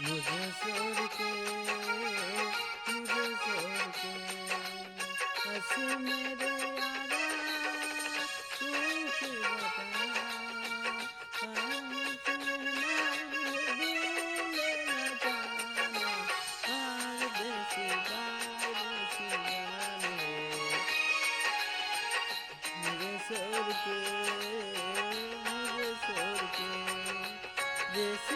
मुझे छोड़ के मुझे छोड़ के बस मेरे यारा तू ही बता मुझे ना भूले न जाना परदेसी परदेसी जाने मुझे छोड़ के देश